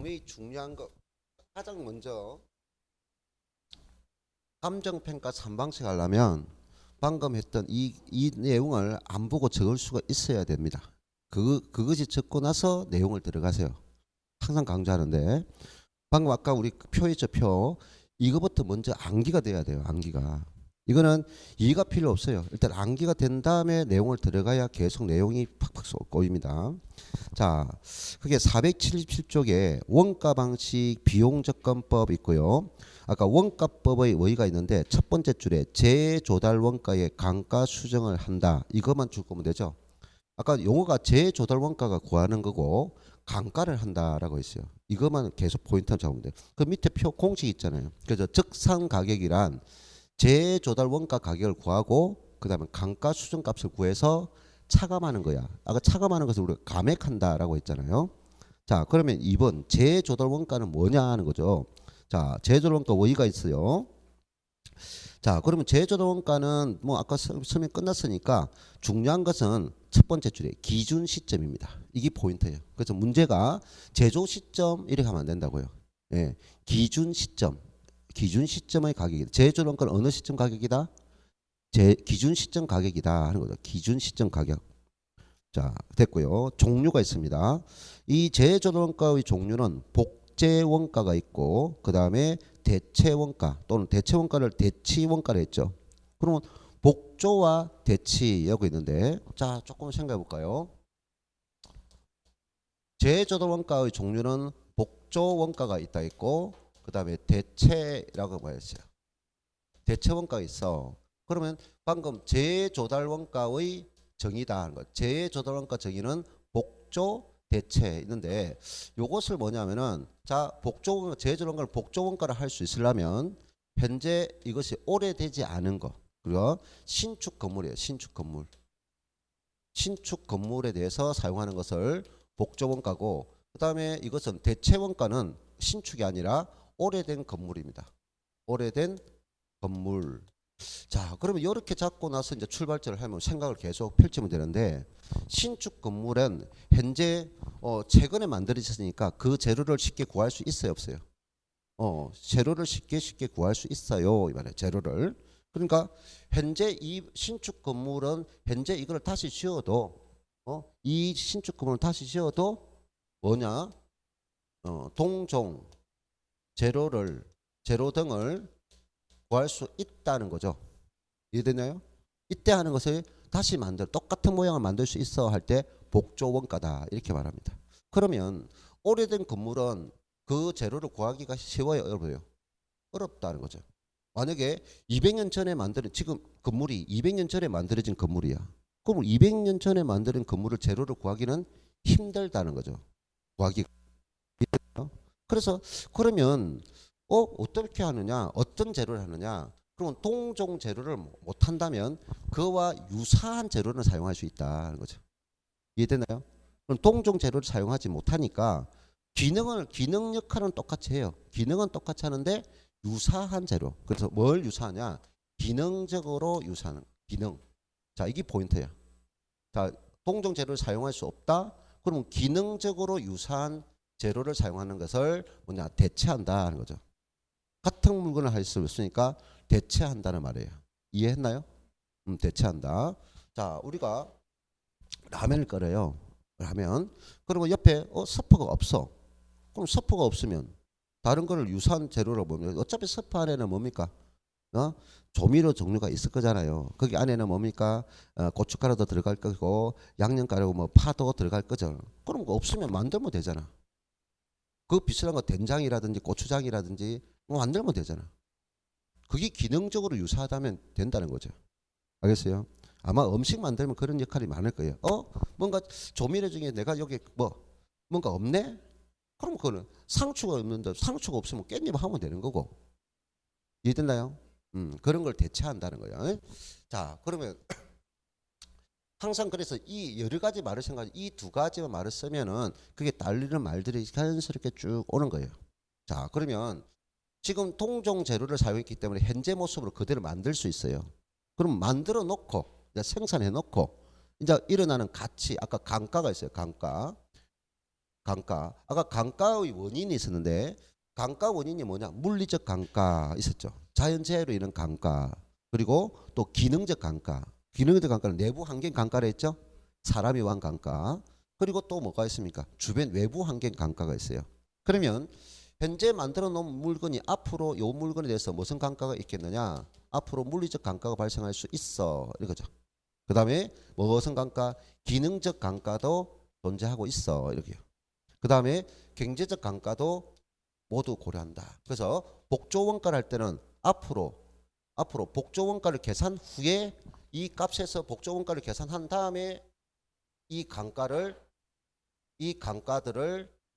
분명히 중요한 거 가장 먼저 감정평가 3방식 하려면 방금 했던 이 내용을 안 보고 적을 수가 있어야 됩니다. 그것이 적고 나서 내용을 들어가세요. 항상 강조하는데 방금 아까 우리 표 있죠, 표. 이거부터 먼저 암기가 돼야 돼요. 암기가. 이거는 이해가 필요 없어요. 일단 암기가 된 다음에 내용을 들어가야 계속 내용이 팍팍 꼬입니다. 자, 그게 477쪽에 원가 방식 비용 접근법 있고요. 아까 원가법의 의의가 있는데 첫 번째 줄에 재조달 원가의 강가 수정을 한다. 이것만 줄 거면 되죠. 아까 용어가 재조달 원가가 구하는 거고 강가를 한다라고 했어요. 이것만 계속 포인트 잡으면 돼요. 그 밑에 표 공식 있잖아요. 그래서 적산 가격이란 재조달 원가 가격을 구하고 그 다음에 강가 수정 값을 구해서 차감하는 거야. 아까 차감하는 것을 우리가 감액한다라고 했잖아요. 자, 그러면 2번 재조달 원가는 뭐냐 하는 거죠. 자, 재조달 원가 의의가 있어요. 자, 그러면 재조달 원가는 뭐 아까 설명 끝났으니까 중요한 것은 첫 번째 줄에 기준 시점입니다. 이게 포인트예요. 그래서 문제가 제조 시점 이렇게 하면 안 된다고요. 예, 기준 시점. 기준 시점의 가격이다. 재조달 원가는 어느 시점 가격이다? 기준 시점 가격이다 하는 거죠. 기준 시점 가격. 자, 됐고요. 종류가 있습니다. 이 재조달 원가의 종류는 복제 원가가 있고 그 다음에 대체 원가 또는 대체 원가를 대치 원가로 했죠. 그러면 복조와 대치 여기 있는데 자 조금 생각해 볼까요? 재조달 원가의 종류는 복조 원가가 있다 있고 그 다음에 대체라고 말했어요. 대체 원가가 있어. 그러면 방금 재조달 원가의 정의다 하는 것. 재조달 원가 정의는 복조 대체 있는데 요것을 뭐냐면은 자 복조 재조달 원가를 복조 원가를 할 수 있으려면 현재 이것이 오래되지 않은 거 그리고 신축 건물이에요. 신축 건물. 신축 건물에 대해서 사용하는 것을 복조 원가고 그다음에 이것은 대체 원가는 신축이 아니라 오래된 건물입니다. 오래된 건물. 자, 그러면 이렇게 잡고 나서 이제 출발점을 하면 생각을 계속 펼치면 되는데 신축 건물은 현재 최근에 만들어졌으니까 그 재료를 쉽게 구할 수 있어요, 없어요? 재료를 쉽게 구할 수 있어요, 이번에 재료를. 그러니까 현재 이 신축 건물은 현재 이걸 다시 지어도 이 신축 건물을 다시 지어도 뭐냐? 동종 재료 등을 구할 수 있다는 거죠. 이해되나요? 이때 하는 것을 다시 똑같은 모양을 만들 수 있어 할 때 복조 원가다 이렇게 말합니다. 그러면 오래된 건물은 그 재료를 구하기가 쉬워요, 어려워요? 어렵다는 거죠. 만약에 200년 전에 만드는 지금 건물이 200년 전에 만들어진 건물이야. 그럼 200년 전에 만드는 건물을 재료를 구하기는 힘들다는 거죠. 구하기. 그래서 그러면 어떻게 하느냐? 어떤 재료를 하느냐? 그러면 동종 재료를 못 한다면 그와 유사한 재료를 사용할 수 있다는 거죠. 이해되나요? 그럼 동종 재료를 사용하지 못하니까 기능 역할은 똑같이 해요. 기능은 똑같이 하는데 유사한 재료. 그래서 뭘 유사하냐? 기능적으로 유사한 기능. 자, 이게 포인트야. 자, 동종 재료를 사용할 수 없다. 그러면 기능적으로 유사한 재료를 사용하는 것을 뭐냐? 대체한다 하는 거죠. 같은 물건을 할 수 있으니까 대체한다는 말이에요. 이해했나요? 대체한다. 자, 우리가 라면을 끓여요. 라면. 그리고 옆에 스프가 없어. 그럼 스프가 없으면 다른 거를 유사한 재료로 보면 어차피 스프 안에는 뭡니까? 조미료 종류가 있을 거잖아요. 거기 안에는 뭡니까? 고춧가루도 들어갈 거고 양념가루 뭐 파도 들어갈 거죠. 그럼 거 없으면 만들면 되잖아. 그 비슷한 거 된장이라든지 고추장이라든지 뭐 만들면 되잖아. 그게 기능적으로 유사하다면 된다는 거죠. 알겠어요? 아마 음식 만들면 그런 역할이 많을 거예요. 뭔가 조미료 중에 내가 여기 뭔가 없네? 그럼 그거는 상추가 없는데 상추가 없으면 깻잎 하면 되는 거고. 이해됐나요? 그런 걸 대체한다는 거예요. 자, 그러면 항상 그래서 이 여러 가지 말을 생각해 이 두 가지만 말을 쓰면은 그게 달리는 말들이 자연스럽게 쭉 오는 거예요. 자, 그러면 지금 동종 재료를 사용했기 때문에 현재 모습으로 그대로 만들 수 있어요. 그럼 만들어 놓고 생산해 놓고 이제 일어나는 가치 아까 강가가 있어요. 강가. 강가. 아까 강가의 원인이 있었는데 강가 원인이 뭐냐? 물리적 강가 있었죠. 자연재해로 인한 강가. 그리고 또 기능적 강가. 기능적 강가는 내부 환경 강가를 했죠. 사람이 완 강가. 그리고 또 뭐가 있습니까? 주변 외부 환경 강가가 있어요. 그러면 현재 만들어 놓은 물건이 앞으로 이 물건에 대해서 무슨 강가가 있겠느냐? 앞으로 물리적 강가가 발생할 수 있어. 이거죠. 그 다음에 무슨 강가? 기능적 강가도 존재하고 있어. 이렇게요. 그 다음에 경제적 강가도 모두 고려한다. 그래서 복조 원가를 할 때는 앞으로 복조 원가를 계산 후에 이 값에서 복조 원가를 계산한 다음에 이 강가들을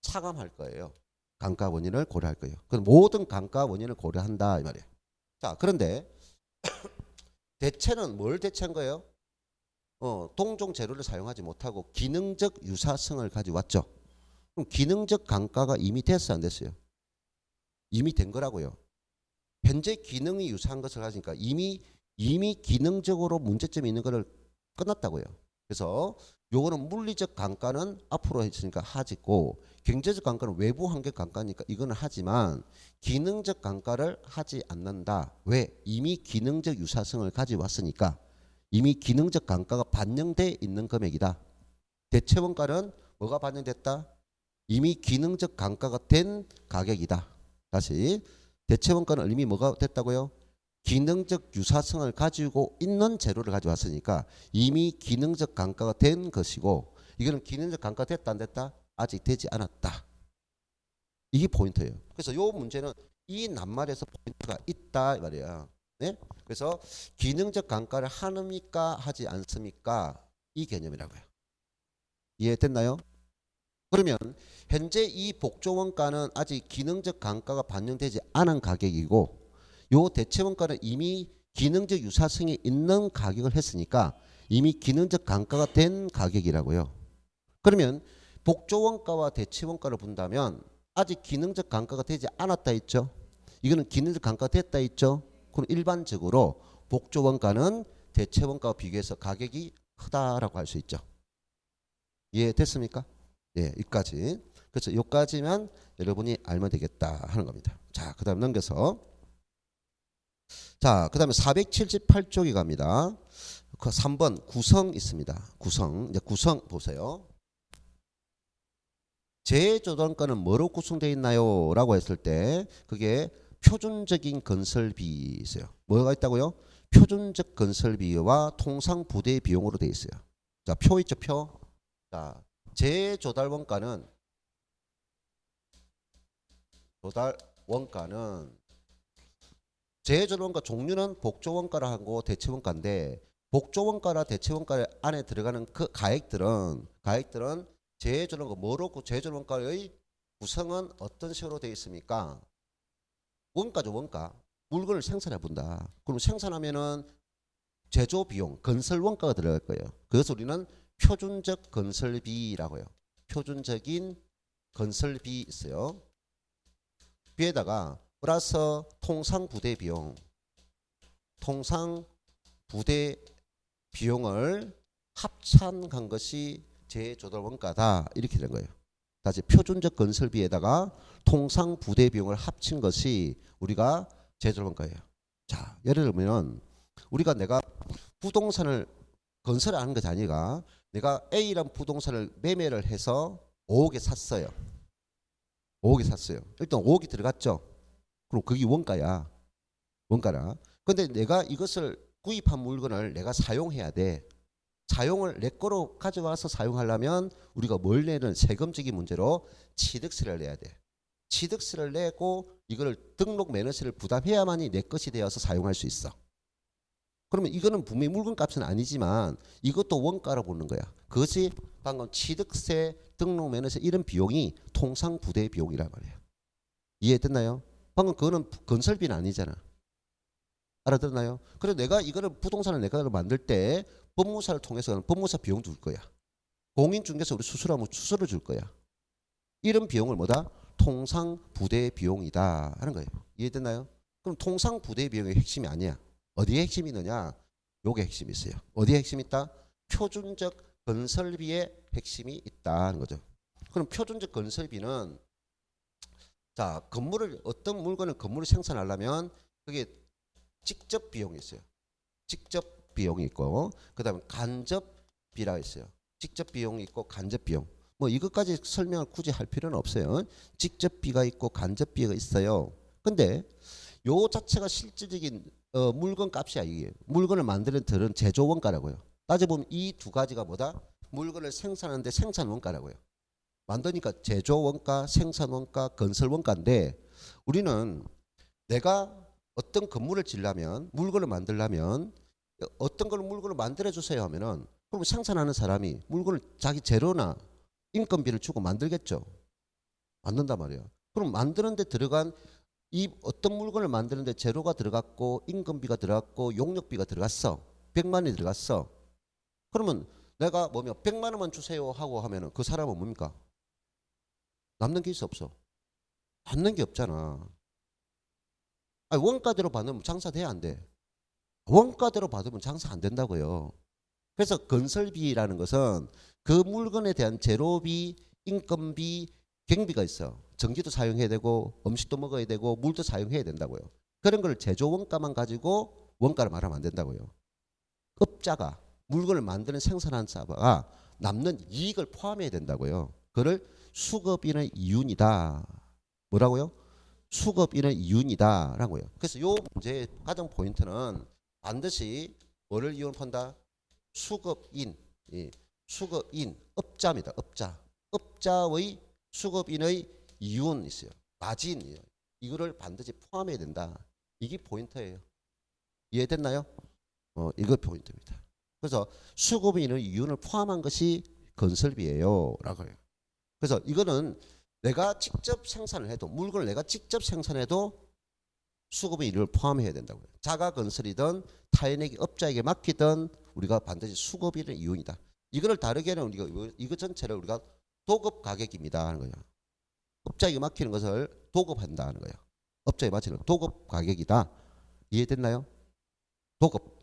차감할 거예요. 강가 원인을 고려할 거예요. 그럼 모든 강가 원인을 고려한다 이 말이에요. 자, 그런데 대체는 뭘 대체한 거예요? 동종 재료를 사용하지 못하고 기능적 유사성을 가지고 왔죠. 그럼 기능적 강가가 이미 됐어요, 안 됐어요? 이미 된 거라고요. 현재 기능이 유사한 것을 가지니까 이미 기능적으로 문제점이 있는 거를 끝났다고요. 그래서 요거는 물리적 강가는 앞으로 했으니까 하지고 경제적 강가는 외부 환경 강가니까 이거는 하지만 기능적 강가를 하지 않는다. 왜? 이미 기능적 유사성을 가지고 왔으니까 이미 기능적 강가가 반영돼 있는 금액이다. 대체 원가는 뭐가 반영됐다? 이미 기능적 강가가 된 가격이다. 다시 대체 원가는 이미 뭐가 됐다고요? 기능적 유사성을 가지고 있는 재료를 가져왔으니까 이미 기능적 강가가 된 것이고 이거는 기능적 강가가 됐다 안 됐다? 아직 되지 않았다. 이게 포인트예요. 그래서 이 문제는 이 낱말에서 포인트가 있다 이 말이야. 네? 그래서 기능적 강가를 합니까 하지 않습니까? 이 개념이라고요. 이해됐나요? 그러면 현재 이 복조 원가는 아직 기능적 강가가 반영되지 않은 가격이고 요 대체 원가는 이미 기능적 유사성이 있는 가격을 했으니까 이미 기능적 강가가 된 가격이라고요. 그러면 복조 원가와 대체 원가를 본다면 아직 기능적 강가가 되지 않았다 했죠. 이거는 기능적 강가가 됐다 했죠. 그럼 일반적으로 복조 원가는 대체 원가와 비교해서 가격이 크다라고 할 수 있죠. 이해됐습니까? 예, 여기까지. 그래서 여기까지만 여러분이 알면 되겠다 하는 겁니다. 자, 그 다음 넘겨서 자, 그 다음에 478쪽에 갑니다. 그 3번 구성 있습니다. 구성. 이제 구성 보세요. 재조달가는 뭐로 구성되어 있나요? 라고 했을 때 그게 표준적인 건설비 있어요. 뭐가 있다고요? 표준적 건설비와 통상 부대 비용으로 되어 있어요. 자, 표 있죠, 표. 자, 재조달 원가는 재조달 원가 종류는 복조 원가라 하고 대체 원가인데 복조 원가나 대체 원가 안에 들어가는 그 가액들은 재조달 원가 뭐로 재조달 원가의 구성은 어떤 식으로 되어 있습니까? 원가죠, 원가. 물건을 생산해 본다. 그럼 생산하면은 제조 비용, 건설 원가가 들어갈 거예요. 그래서 우리는 표준적 건설비라고 해요. 표준적인 건설비 있어요. 위에다가 플러스 통상 부대 비용, 통상 부대 비용을 합산한 것이 재조달 원가다. 이렇게 된 거예요. 다시 표준적 건설비에다가 통상 부대 비용을 합친 것이 우리가 재조달 원가예요. 자, 예를 들면 우리가 내가 부동산을 건설하는 것이 아니라 내가 A라는 부동산을 매매를 해서 5억에 샀어요. 5억에 샀어요. 일단 5억이 들어갔죠. 그럼 그게 원가야. 원가라. 근데 내가 이것을 구입한 물건을 내가 사용해야 돼. 사용을 내 거로 가져와서 사용하려면 우리가 뭘 내는 세금적인 문제로 취득세를 내야 돼. 취득세를 내고 이거를 등록 매너세를 부담해야만이 내 것이 되어서 사용할 수 있어. 그러면 이거는 분명히 물건값은 아니지만 이것도 원가로 보는 거야. 그것이 방금 취득세, 등록 매너세 이런 비용이 통상 부대 비용이란 말이에요. 이해됐나요? 방금 그거는 건설비는 아니잖아. 알아들었나요? 그래서 내가 이거를 부동산을 내가 만들 때 법무사를 통해서 법무사 비용도 줄 거야. 공인중개사 우리 수수하면 수수료 줄 거야. 이런 비용을 뭐다? 통상 부대 비용이다 하는 거예요. 이해됐나요? 그럼 통상 부대 비용의 핵심이 아니야. 어디에 핵심이 있느냐? 요게 핵심이 있어요. 어디에 핵심이 있다? 표준적 건설비의 핵심이 있다는 거죠. 그럼 표준적 건설비는 자 건물을 어떤 물건을 건물을 생산하려면 그게 직접 비용이 있어요. 직접 비용이 있고 그다음에 간접비라고 있어요. 직접 비용이 있고 간접 비용. 뭐 이것까지 설명을 굳이 할 필요는 없어요. 직접비가 있고 간접비가 있어요. 근데 요 자체가 실질적인 물건 값이야 이게. 물건을 만드는 들은 제조 원가라고요. 따져보면 이 두 가지가 뭐다? 물건을 생산하는데 생산 원가라고요. 만드니까 제조 원가, 생산 원가, 건설 원가인데 우리는 내가 어떤 건물을 지으려면 물건을 만들려면 어떤 걸 물건을 만들어 주세요 하면은 그럼 생산하는 사람이 물건을 자기 재료나 인건비를 주고 만들겠죠. 만든단 말이에요. 그럼 만드는데 들어간 이 어떤 물건을 만드는데 재료가 들어갔고 인건비가 들어갔고 용역비가 들어갔어. 100만 원이 들어갔어. 그러면 내가 뭐며 100만 원만 주세요 하고 하면은 그 사람은 뭡니까? 남는 게 있어 없어? 남는 게 없잖아. 아니, 원가대로 받으면 장사돼야 안 돼. 원가대로 받으면 장사 안 된다고요. 그래서 건설비라는 것은 그 물건에 대한 재료비, 인건비, 경비가 있어. 전기도 사용해야 되고 음식도 먹어야 되고 물도 사용해야 된다고요. 그런 걸 제조 원가만 가지고 원가를 말하면 안 된다고요. 업자가 물건을 만드는 생산한 자가 남는 이익을 포함해야 된다고요. 그를 수급인의 이윤이다. 뭐라고요? 수급인의 이윤이다라고요. 그래서 요 문제의 가장 포인트는 반드시 뭐를 이용한다? 수급인, 수급인, 업자입니다. 업자. 업자의 수급인의 이윤이 있어요. 마진이에요. 이거를 반드시 포함해야 된다. 이게 포인트예요. 이해됐나요? 이거 포인트입니다. 그래서 수급인의 이윤을 포함한 것이 건설비예요. 라고 해요. 그래서 이거는 내가 직접 생산을 해도 물건을 내가 직접 생산해도 수급의 이윤을 포함해야 된다고요. 자가 건설이든 타인에게 업자에게 맡기든 우리가 반드시 수급인의 이윤이다. 이거를 다르게 하는 우리가 이거 전체를 우리가 도급 가격입니다 하는 거예요. 업자에게 맡기는 것을 도급한다 하는 거예요. 업자에게 맡기는 도급 가격이다. 이해됐나요? 도급.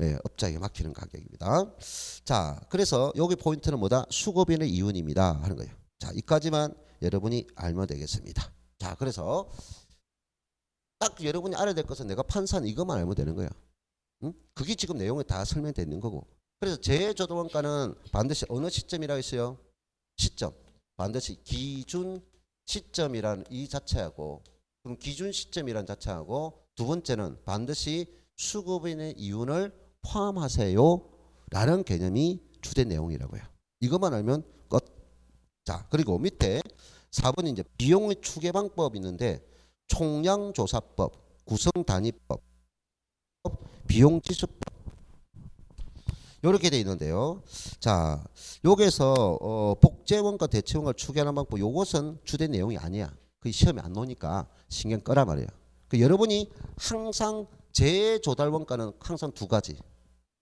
예, 업자에게 맡기는 가격입니다. 자, 그래서 여기 포인트는 뭐다? 수급인의 이윤입니다 하는 거예요. 자, 이까지만 여러분이 알면 되겠습니다. 자, 그래서 딱 여러분이 알아야 될 것은 내가 판사는 이것만 알면 되는 거야. 응? 그게 지금 내용에 다 설명되어 있는 거고. 그래서 재조달원가는 반드시 어느 시점이라고 했어요? 시점. 반드시 기준 시점이라는 이 자체하고 그럼 기준 시점이라는 자체하고 두 번째는 반드시 수급인의 이윤을 포함하세요 라는 개념이 주된 내용이라고요. 이것만 알면 끝. 자, 그리고 밑에 4번이 이제 비용의 추계 방법이 있는데 총량조사법, 구성단위법, 비용지수법 이렇게 돼 있는데요. 자, 여기서 복제원가, 대체원가 추계하는 방법 요것은 주된 내용이 아니야. 그 시험에 안 나오니까 신경 꺼라 말이야. 그 여러분이 항상 재조달원가는 항상 두 가지.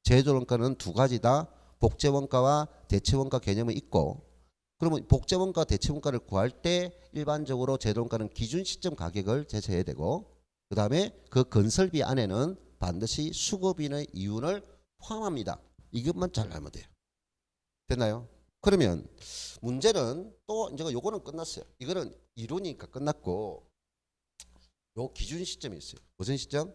재조달원가는 두 가지다. 복제원가와 대체원가 개념이 있고 그러면 복제원가, 대체원가를 구할 때 일반적으로 재조달원가는 기준 시점 가격을 제시해야 되고 그 다음에 그 건설비 안에는 반드시 수급인의 이윤을 포함합니다. 이것만 잘 알면 돼요. 됐나요? 그러면 문제는 또 이제 요거는 끝났어요. 이거는 이론이니까 끝났고 요 기준 시점이 있어요. 무슨 시점?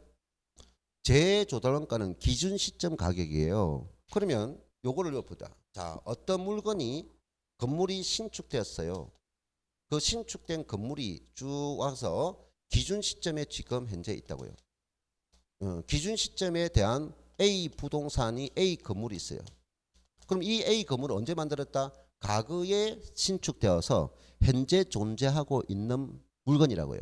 재조달원가는 기준 시점 가격이에요. 그러면 요거를 보자. 자, 어떤 물건이 건물이 신축되었어요. 그 신축된 건물이 쭉 와서 기준 시점에 지금 현재 있다고요. 기준 시점에 대한 A 부동산이 A 건물이 있어요. 그럼 이 A 건물을 언제 만들었다? 과거에 신축되어서 현재 존재하고 있는 물건이라고요.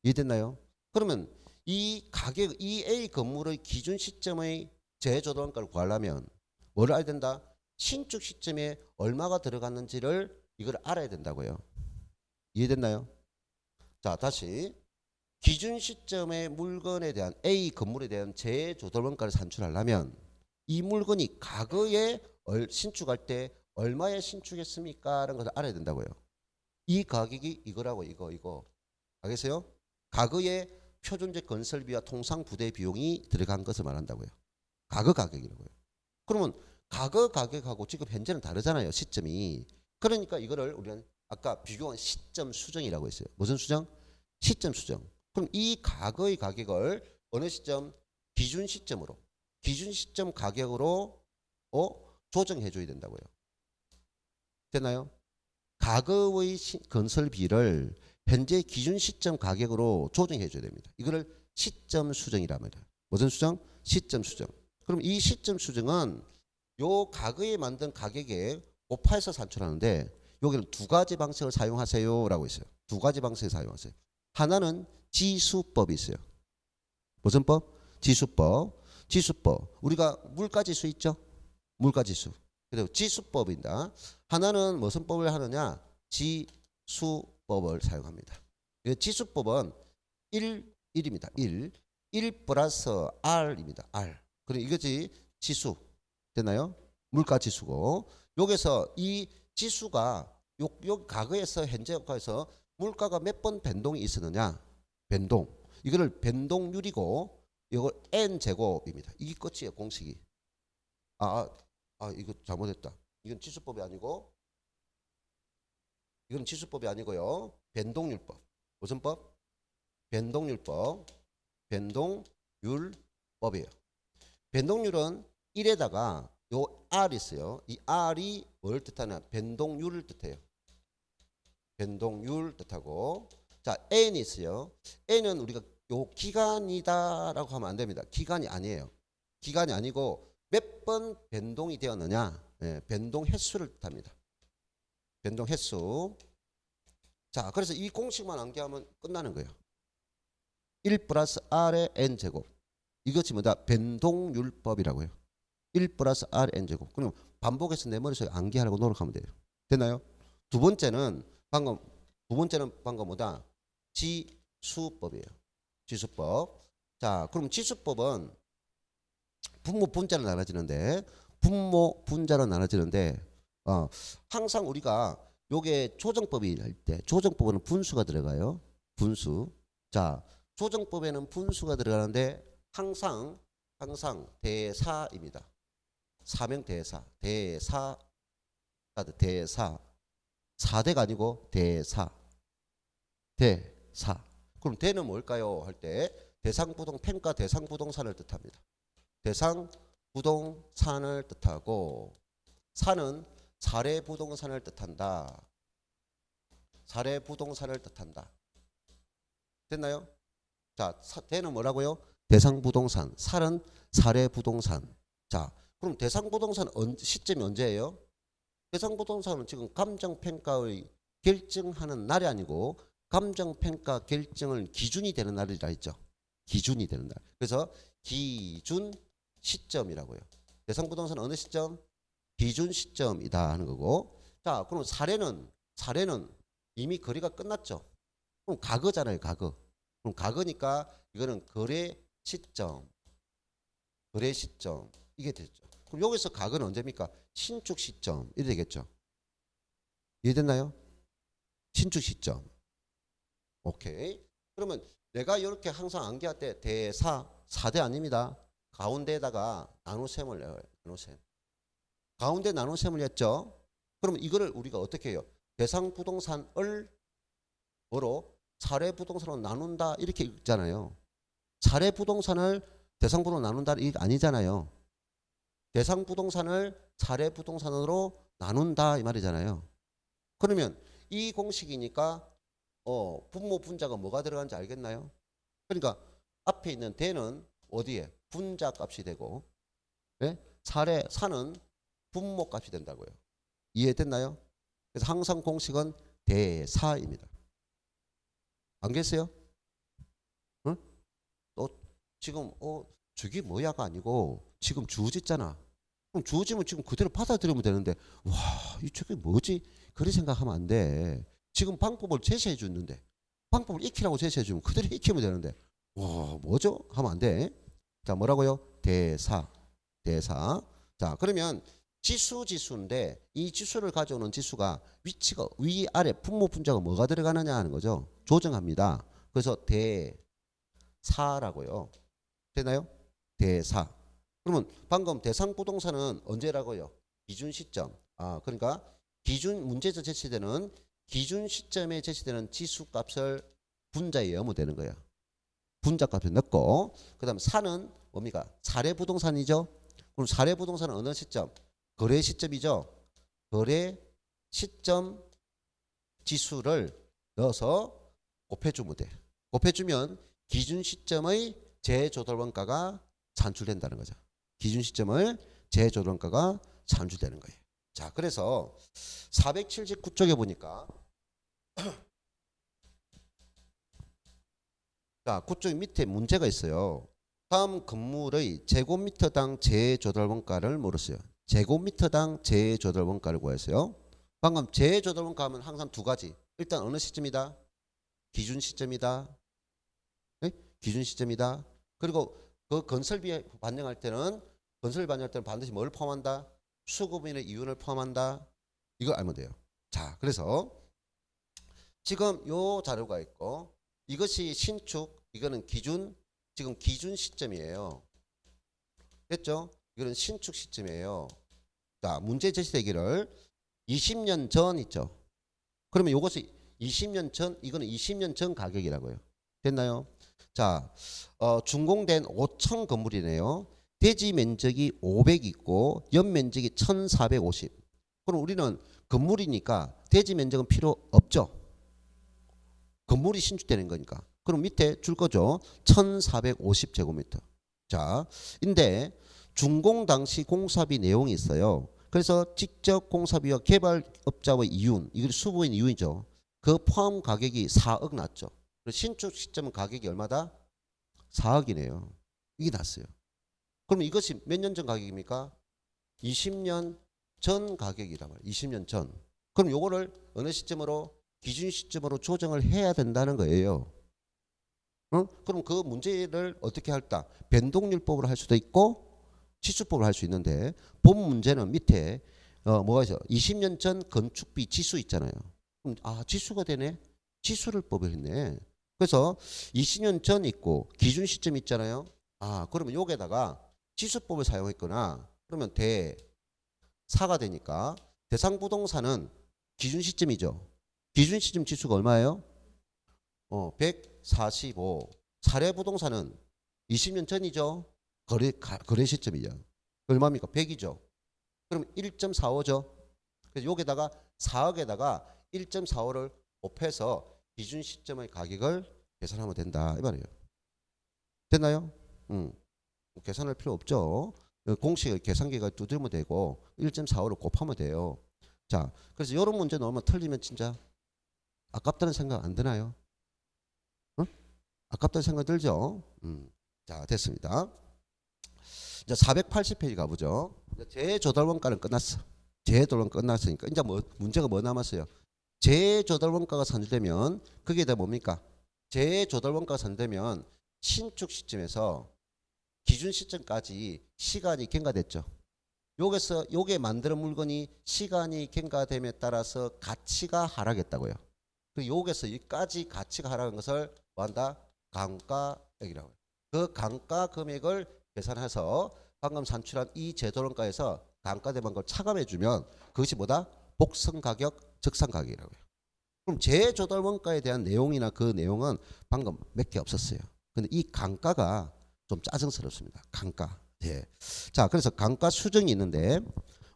이해됐나요? 그러면 이 가격, 이 A 건물의 기준 시점의 재조달원가를 구하려면 뭐를 알아야 된다? 신축 시점에 얼마가 들어갔는지를 이걸 알아야 된다고요. 이해됐나요? 자, 다시 기준 시점의 물건에 대한 A 건물에 대한 재조달원가를 산출하려면 이 물건이 과거에 신축할 때 얼마에 신축했습니까? 라는 것을 알아야 된다고요. 이 가격이 이거라고 이거 알겠어요? 과거에 표준적 건설비와 통상 부대 비용이 들어간 것을 말한다고요. 과거 가격이라고요. 그러면 과거 가격하고 지금 현재는 다르잖아요. 시점이. 그러니까 이거를 우리는 아까 비교한 시점 수정이라고 했어요. 무슨 수정? 시점 수정. 그럼 이 과거의 가격을 어느 시점? 기준 시점으로, 기준 시점 가격으로 조정해 줘야 된다고요. 됐나요? 과거의 건설비를 현재 기준 시점 가격으로 조정해 줘야 됩니다. 이거를 시점 수정이란 말이에요. 무슨 수정? 시점 수정. 그럼 이 시점 수정은 요 과거에 만든 가격에 곱해서 산출하는데 여기는 두 가지 방식을 사용하세요라고 있어요. 두 가지 방식을 사용하세요. 하나는 지수법이 있어요. 무슨 법? 지수법. 지수법. 우리가 물가지수 있죠? 물가지수. 그리고 지수법이다. 하나는 무슨 법을 하느냐? 지수법을 사용합니다. 지수법은 1입니다. 1 플러스 R입니다. R. 그럼 이것이 지수. 됐나요? 물가지수고. 여기서 이 지수가 요 과거에서 현재 효과에서 물가가 몇 번 변동이 있었느냐? 변동. 이거를 변동률이고 이거 n제곱입니다. 이게 끝이에요. 공식이. 이거 잘못했다. 이건 지수법이 아니고 이건 지수법이 아니고요. 변동률법. 무슨 법? 변동률법. 변동률법이에요. 변동률은 1에다가 요 R 있어요. 이 R이 뭘 뜻하냐? 변동률을 뜻해요. 변동률 뜻하고. 자, N이 있어요. N은 우리가 요 기간이다라고 하면 안 됩니다. 기간이 아니에요. 기간이 아니고 몇 번 변동이 되었느냐? 변동 횟수를 뜻합니다. 변동 횟수. 자, 그래서 이 공식만 암기하면 끝나는 거예요. 1 플러스 R의 N제곱. 이것이 뭐다? 변동률법이라고 해요. 1 플러스 R N제곱. 그럼 반복해서 내 머릿속에 암기하려고 노력하면 돼요. 됐나요? 두 번째는 방금 뭐다? 지수법이에요. 지수법. 자, 그럼 지수법은 분모 분자로 나눠지는데 항상 우리가 요게 조정법이 할 때 조정법에는 분수가 들어가요. 분수. 자, 조정법에는 분수가 들어가는데 항상 대사입니다. 사명 대사. 대사. 4대가 아니고 대사. 그럼 대는 뭘까요? 할 때 대상부동 평가 대상부동산을 뜻합니다. 대상부동산을 뜻하고 산은 사례부동산을 뜻한다. 사례부동산을 뜻한다. 됐나요? 자, 대는 뭐라고요? 대상부동산. 산은 사례부동산. 자, 그럼 대상부동산 시점이 언제예요? 대상부동산은 지금 감정평가의 결정하는 날이 아니고 감정평가 결정을 기준이 되는 날이라 했죠. 기준이 되는 날. 그래서 기준 시점이라고요. 대상부동산은 어느 시점? 기준 시점이다 하는 거고. 자, 그럼 사례는 이미 거래가 끝났죠. 그럼 과거잖아요. 과거. 그럼 과거니까 이거는 거래 시점 이게 됐죠. 그럼 여기서 과거는 언제입니까? 신축 시점 이래 되겠죠. 이해됐나요? 신축 시점. 오케이. 그러면 내가 이렇게 항상 암기할 때 대사 4대 아닙니다. 가운데에다가 나눗셈을 내요. 나눗셈. 가운데 나눗셈을 했죠. 그러면 이거를 우리가 어떻게 해요? 대상부동산을 뭐로? 사례부동산으로 나눈다 이렇게 읽잖아요. 사례부동산을 대상부동산으로 나눈다 이게 아니잖아요. 대상부동산을 사례부동산으로 나눈다 이 말이잖아요. 그러면 이 공식이니까 분모 분자가 뭐가 들어가는지 알겠나요? 그러니까 앞에 있는 대는 어디에? 분자 값이 되고 사는 분모 값이 된다고요. 이해됐나요? 그래서 항상 공식은 대사입니다. 알겠어요? 응? 또 지금 저게 뭐야가 아니고 지금 주어졌잖아. 그럼 주어지면 지금 그대로 받아들이면 되는데 와, 이 저게 뭐지? 그렇게 생각하면 안 돼. 지금 방법을 제시해 줬는데 방법을 익히라고 제시해 주면 그대로 익히면 되는데 와, 뭐죠? 하면 안 돼. 자, 뭐라고요? 대사. 자, 그러면 지수인데 이 지수를 가져오는 지수가 위치가 위아래 분모 분자가 뭐가 들어가느냐 하는 거죠. 조정합니다. 그래서 대사라고요. 되나요? 대사. 그러면 방금 대상부동산은 언제라고요? 기준 시점. 그러니까 기준 문제에서 제시되는 기준 시점에 제시되는 지수값을 분자에 넣으면 되는 거예요. 분자값을 넣고 그다음 4는 뭡니까? 사례 부동산이죠. 그럼 사례 부동산은 어느 시점? 거래 시점이죠. 거래 시점 지수를 넣어서 곱해주면 돼. 곱해주면 기준 시점의 재조달원가가 산출된다는 거죠. 기준 시점을 재조달원가가 산출되는 거예요. 자, 그래서 479쪽에 보니까 자, 그쪽 밑에 문제가 있어요. 다음 건물의 제곱미터당 재조달원가를 물었어요. 제곱미터당 재조달원가를 구했어요. 방금 재조달원가 하면 항상 두 가지. 일단 어느 시점이다? 기준 시점이다. 네? 기준 시점이다. 그리고 그 건설비 반영할 때는 반드시 뭘 포함한다? 수급인의 이윤을 포함한다. 이걸 알면 돼요. 자, 그래서 지금 요 자료가 있고 이것이 신축, 이거는 기준, 지금 기준 시점이에요. 됐죠? 이거는 신축 시점이에요. 자, 문제 제시되기를 20년 전 있죠. 그러면 이것이 20년 전, 이거는 20년 전 가격이라고요. 됐나요? 자, 준공된 5천 건물이네요. 대지 면적이 500 있고 연 면적이 1450. 그럼 우리는 건물이니까 대지 면적은 필요 없죠. 건물이 신축되는 거니까. 그럼 밑에 줄 거죠. 1450제곱미터. 자, 근데 준공 당시 공사비 내용이 있어요. 그래서 직접 공사비와 개발업자의 이윤, 이게 수부인 이윤이죠. 그 포함 가격이 4억 났죠. 신축 시점은 가격이 얼마다? 4억이네요. 이게 났어요. 그럼 이것이 몇 년 전 가격입니까? 20년 전 가격이란 말이에요. 20년 전. 그럼 요거를 어느 시점으로? 기준 시점으로 조정을 해야 된다는 거예요. 그럼 그 문제를 어떻게 할까? 변동률법으로 할 수도 있고 지수법으로 할 수 있는데 본 문제는 밑에 뭐가 있어? 20년 전 건축비 지수 있잖아요. 그럼 지수가 되네. 지수를 뽑았네. 그래서 20년 전 있고 기준 시점 있잖아요. 그러면 여기에다가 지수법을 사용했거나 그러면 대사가 되니까 대상 부동산은 기준 시점이죠. 기준 시점 지수가 얼마예요? 145. 사례 부동산은 20년 전이죠. 거래 시점이죠. 얼마입니까? 100이죠. 그럼 1.45죠. 그래서 여기다가 4억에다가 1.45를 곱해서 기준 시점의 가격을 계산하면 된다 이 말이에요. 됐나요? 계산할 필요 없죠. 공식을 계산기가 두드리면 되고 1.45를 곱하면 돼요. 자, 그래서 이런 문제 넣으면 틀리면 진짜 아깝다는 생각 안 드나요? 아깝다는 생각 들죠? 자, 됐습니다. 이제 480페이지 가보죠. 재조달원가는 끝났어. 재조달원가 끝났으니까 이제 문제가 뭐 남았어요? 재조달원가가 산출되면 그게 다 뭡니까? 재조달원가가 산출되면 신축 시점에서 기준 시점까지 시간이 경과됐죠. 여기서 요게 만드는 물건이 시간이 경과됨에 따라서 가치가 하락했다고요. 그리고 여기서 여기까지 가치가 하락한 것을 뭐한다? 감가액이라고 해요. 그 감가 금액을 계산해서 방금 산출한 이 재조달원가에서 감가되는 걸 차감해주면 그것이 뭐다? 복선가격, 적산가격이라고 해요. 그럼 재조달원가에 대한 내용이나 그 내용은 방금 몇 개 없었어요. 근데 이 감가가 좀 짜증스럽습니다. 감가. 예. 자, 그래서 감가 수정이 있는데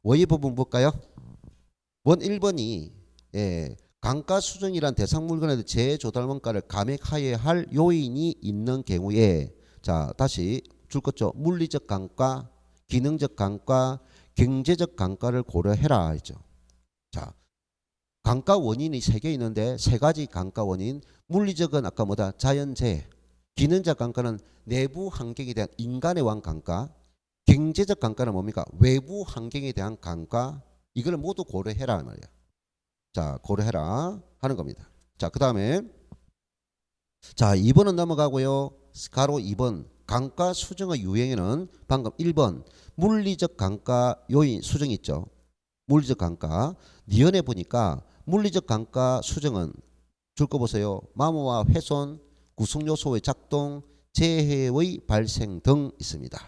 원의 부분 볼까요? 원 1번이 감가 수정이란 대상 물건의 재조달원가를 감액하여야 할 요인이 있는 경우에 자, 다시 줄 것죠. 물리적 감가, 기능적 감가, 경제적 감가를 고려해라 했죠. 자, 감가 원인이 3개 있는데 3가지 감가 원인. 물리적은 아까 뭐다? 자연재해. 기능적 감가는 내부 환경에 대한 인간의 왕 감가. 경제적 감가는 뭡니까? 외부 환경에 대한 감가. 이걸 모두 고려해라 말이야. 자, 고려해라 하는 겁니다. 자, 그 다음에 자 2번은 넘어가고요. 가로 2번 감가 수정의 유형에는 방금 1번 물리적 감가 요인 수정 있죠. 물리적 감가. 니은에 보니까 물리적 감가 수정은 줄 거 보세요. 마모와 훼손, 구성요소의 작동, 재해의 발생 등 있습니다.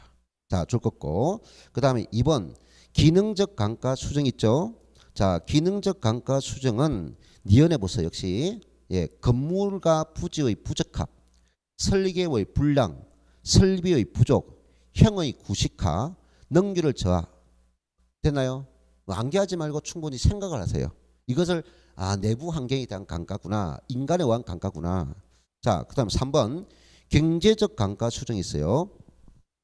자, 줄 거고. 그 다음에 2번 기능적 감가 수정 있죠. 자, 기능적 감가 수정은 니은에 보세요. 역시 예, 건물과 부지의 부적합, 설계의 불량, 설비의 부족, 형의 구식화, 능률을 저하. 됐나요? 암기하지 말고 충분히 생각을 하세요. 이것을 내부 환경에 대한 감가구나. 인간에 의한 감가구나. 자, 그다음 3번 경제적 감가 수정이 있어요.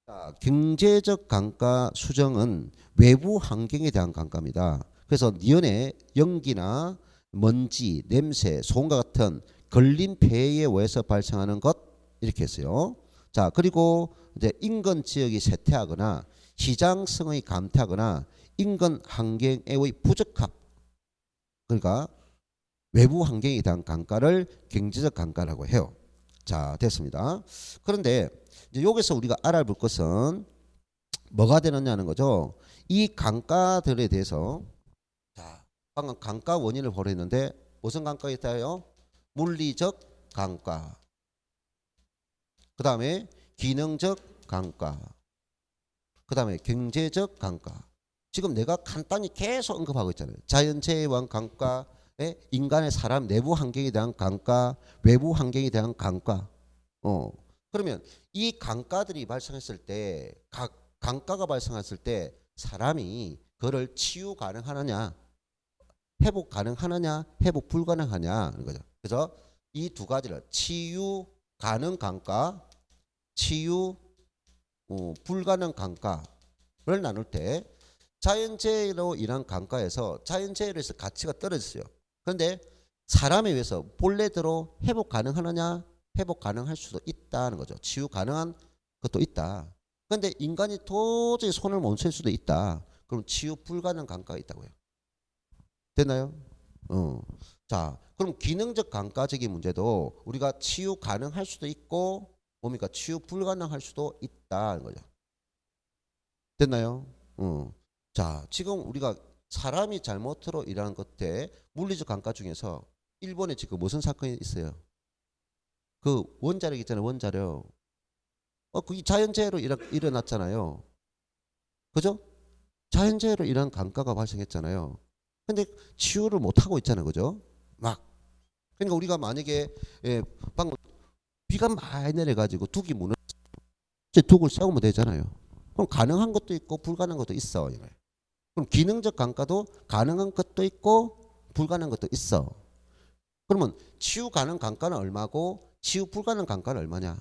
자, 경제적 감가 수정은 외부 환경에 대한 감가입니다. 그래서 니은에 연기나 먼지, 냄새, 소음과 같은 걸림 폐해에 의해서 발생하는 것 이렇게 했어요. 자, 그리고 이제 인근 지역이 쇠퇴하거나 시장성의 감퇴하거나 인근 환경의 부적합, 그러니까 외부 환경에 대한 감가를 경제적 감가라고 해요. 자, 됐습니다. 그런데 이제 여기서 우리가 알아볼 것은 뭐가 되느냐는 거죠. 이 감가들에 대해서 자, 방금 감가 원인을 보랬는데 무슨 감가가 있다요? 물리적 감가, 그 다음에 기능적 감가, 그 다음에 경제적 감가. 지금 내가 간단히 계속 언급하고 있잖아요. 자연재해에 의한 감가, 인간의 사람 내부 환경에 대한 감가, 외부 환경에 대한 감가. 그러면 이 감가들이 발생했을 때, 감가가 발생했을 때 사람이 그를 치유 가능하느냐, 회복 가능하느냐, 회복 불가능하냐 하는 거죠. 그래서 이 두 가지를 치유 가능 감가, 치유 불가능 감가를 나눌 때 자연재해로 인한 감가에서 자연재해로 해서 가치가 떨어졌어요. 그런데 사람에 의해서 본래대로 회복 가능하느냐, 회복 가능할 수도 있다는 거죠. 치유 가능한 것도 있다. 그런데 인간이 도저히 손을 못 쓸 수도 있다. 그럼 치유 불가능 감가가 있다고요. 됐나요? 자, 그럼 기능적 감가적인 문제도 우리가 치유 가능할 수도 있고 뭡니까? 치유 불가능할 수도 있다는 거죠. 됐나요? 자, 지금 우리가 사람이 잘못으로 일하는 것에 물리적 감가 중에서 일본에 지금 무슨 사건이 있어요? 그 원자력 있잖아요. 원자력. 그게 자연재해로 일어났잖아요. 그죠? 자연재해로 일어난 감가가 발생했잖아요. 근데 치유를 못하고 있잖아요. 그죠? 막. 그러니까 우리가 만약에 방금 비가 많이 내려가지고 둑이 무너져 둑을 세우면 되잖아요. 그럼 가능한 것도 있고 불가능한 것도 있어. 그럼 기능적 감가도 가능한 것도 있고 불가능한 것도 있어. 그러면 치유 가능 감가는 얼마고 치유 불가능 감가는 얼마냐?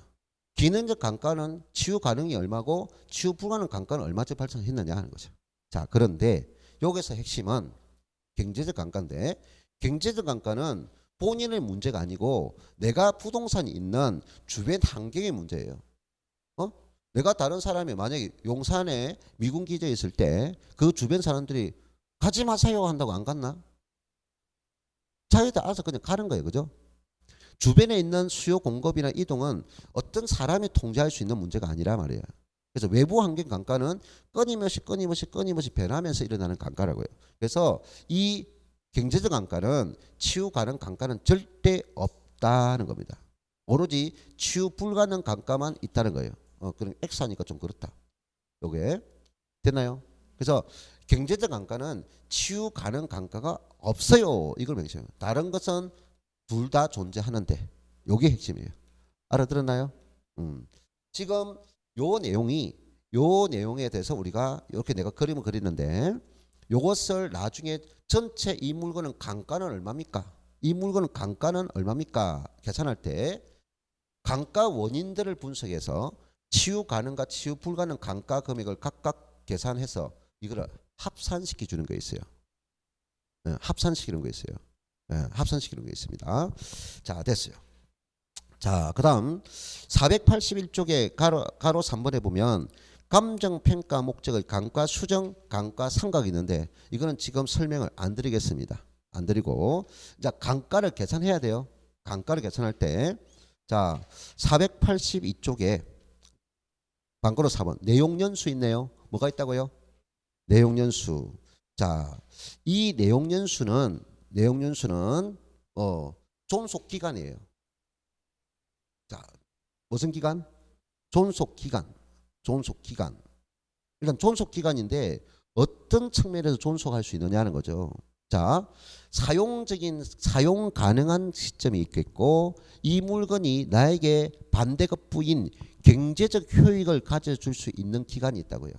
기능적 감가는 치유 가능이 얼마고 치유 불가능 감가는 얼마째 발생했느냐 하는 거죠. 자, 그런데 여기서 핵심은 경제적 감가인데 경제적 감가는 본인의 문제가 아니고 내가 부동산이 있는 주변 환경의 문제예요. 내가 다른 사람이 만약에 용산에 미군 기지에 있을 때 그 주변 사람들이 가지 마세요 한다고 안 갔나? 자기들 알아서 그냥 가는 거예요. 그죠? 주변에 있는 수요 공급이나 이동은 어떤 사람이 통제할 수 있는 문제가 아니라 말이에요. 그래서 외부 환경 감가는 끊임없이 변하면서 일어나는 감가라고요. 그래서 이 경제적 감가는 치유 가능 감가는 절대 없다는 겁니다. 오로지 치유 불가능 감가만 있다는 거예요. 그럼 X하니까 좀 그렇다. 요게 됐나요? 그래서 경제적 감가는 치유 가능 감가가 없어요. 이걸 명시해요. 다른 것은 둘 다 존재하는데 요게 핵심이에요. 알아들었나요? 지금 요 내용에 대해서 우리가 이렇게 내가 그림을 그리는데 요것을 나중에 전체 이 물건은 감가는 얼마입니까? 이 물건은 감가는 얼마입니까? 계산할 때 감가 원인들을 분석해서 치유 가능과 치유 불가능 감가 금액을 각각 계산해서 이걸 합산시켜 주는 거 있어요. 합산시키는 거 있어요. 합산시키는 거 있습니다. 자, 됐어요. 자, 그다음 481쪽에 가로 3번에 보면 감정평가 목적의 감가 수정, 감가 상각이 있는데 이거는 지금 설명을 안 드리겠습니다. 안 드리고 자, 감가를 계산해야 돼요. 감가를 계산할 때 자, 482쪽에 방가로 4번 내용연수 있네요. 뭐가 있다고요? 내용연수. 자, 이 내용연수는 존속기간이에요. 자, 무슨 기간? 존속기간. 일단 존속기간인데 어떤 측면에서 존속할 수 있느냐는 거죠. 자, 사용 가능한 시점이 있겠고 이 물건이 나에게 반대급부인 경제적 효익을 가져줄 수 있는 기간이 있다고요.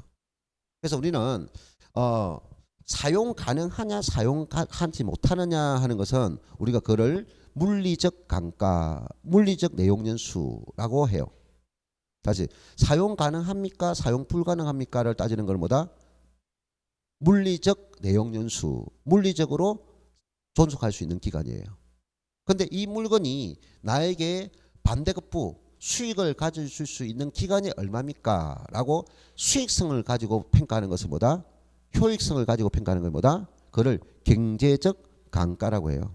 그래서 우리는 사용 가능하냐 사용하지 못하느냐 하는 것은 우리가 그를 물리적 강가, 물리적 내용연수라고 해요. 다시 사용 가능합니까? 사용 불가능합니까를 따지는 걸 뭐다? 물리적 내용연수, 물리적으로 존속할 수 있는 기간이에요. 근데 이 물건이 나에게 반대급부, 수익을 가져줄 수 있는 기간이 얼마입니까? 라고 수익성을 가지고 평가하는 것은 뭐다? 효익성을 가지고 평가하는 걸 뭐다? 그를 경제적 강가라고 해요.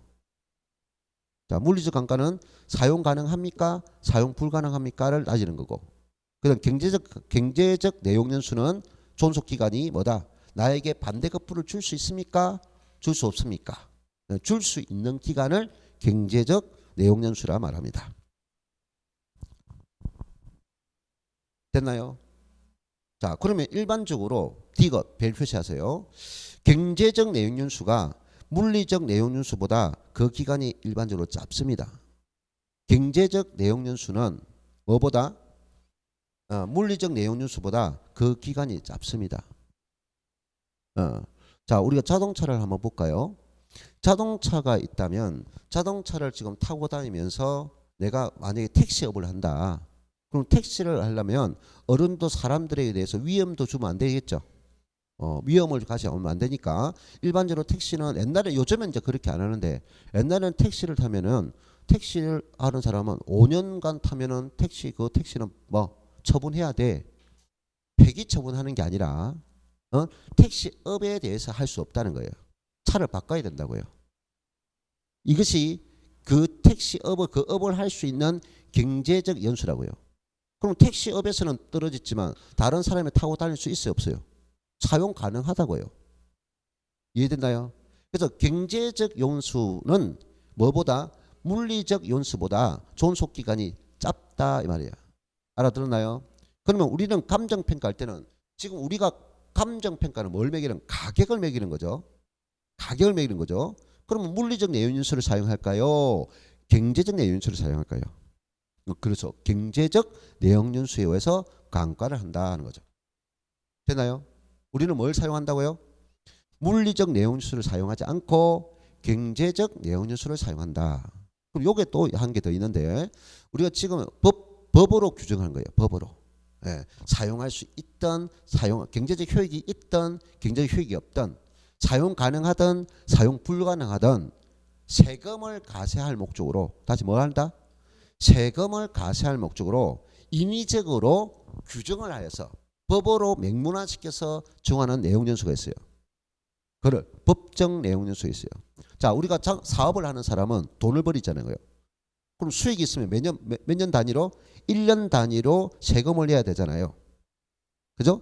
자, 물리적 강가는 사용 가능합니까? 사용 불가능합니까를 따지는 거고, 그다음 경제적 내용연수는 존속 기간이 뭐다? 나에게 반대급부를 줄 수 있습니까? 줄 수 없습니까? 줄 수 있는 기간을 경제적 내용연수라 말합니다. 됐나요? 자, 그러면 일반적으로 디귿 별 표시하세요. 경제적 내용연수가 물리적 내용연수보다 그 기간이 일반적으로 짧습니다. 경제적 내용연수는 뭐보다? 물리적 내용연수보다 그 기간이 짧습니다. 자, 우리가 자동차를 한번 볼까요? 자동차가 있다면 자동차를 지금 타고 다니면서 내가 만약에 택시업을 한다. 그럼 택시를 하려면 어른도 사람들에 대해서 위험도 주면 안 되겠죠. 위험을 가져오면 안 되니까 일반적으로 택시는 옛날에 요즘엔 이제 그렇게 안 하는데 옛날에는 택시를 타면은 택시를 하는 사람은 5년간 타면은 그 택시는 뭐 처분해야 돼. 폐기 처분하는 게 아니라 택시업에 대해서 할 수 없다는 거예요. 차를 바꿔야 된다고요. 이것이 그 택시업을 그 업을 할 수 있는 경제적 연수라고요. 그럼 택시업에서는 떨어졌지만 다른 사람이 타고 다닐 수 있어요, 없어요? 사용 가능하다고요. 이해됐나요? 그래서 경제적 연수는 뭐보다 물리적 연수보다 존속 기간이 짧다 이 말이야. 알아들었나요? 그러면 우리는 감정 평가할 때는 지금 우리가 감정 평가는 뭘 매기는? 가격을 매기는 거죠. 가격을 매기는 거죠. 그러면 물리적 내용연수를 사용할까요? 경제적 내용연수를 사용할까요? 그렇죠. 경제적 내용연수에 의해서 강가를 한다는 거죠. 되나요? 우리는 뭘 사용한다고요? 물리적 내용연수를 사용하지 않고 경제적 내용연수를 사용한다. 그럼 요게 또 한 개 더 있는데 우리가 지금 법으로 규정한 거예요. 법으로. 예, 사용할 수 있던 경제적 효익이 있던 경제적 효익이 없던 사용 가능하던 사용 불가능하던 세금을 과세할 목적으로 다시 뭘 한다? 세금을 과세할 목적으로 인위적으로 규정을 하여서 법으로 명문화시켜서 정하는 내용연수가 있어요. 그걸 법정 내용연수가 있어요. 자, 우리가 사업을 하는 사람은 돈을 벌이잖아요. 그럼 수익이 있으면 몇 년 단위로? 1년 단위로 세금을 내야 되잖아요. 그죠?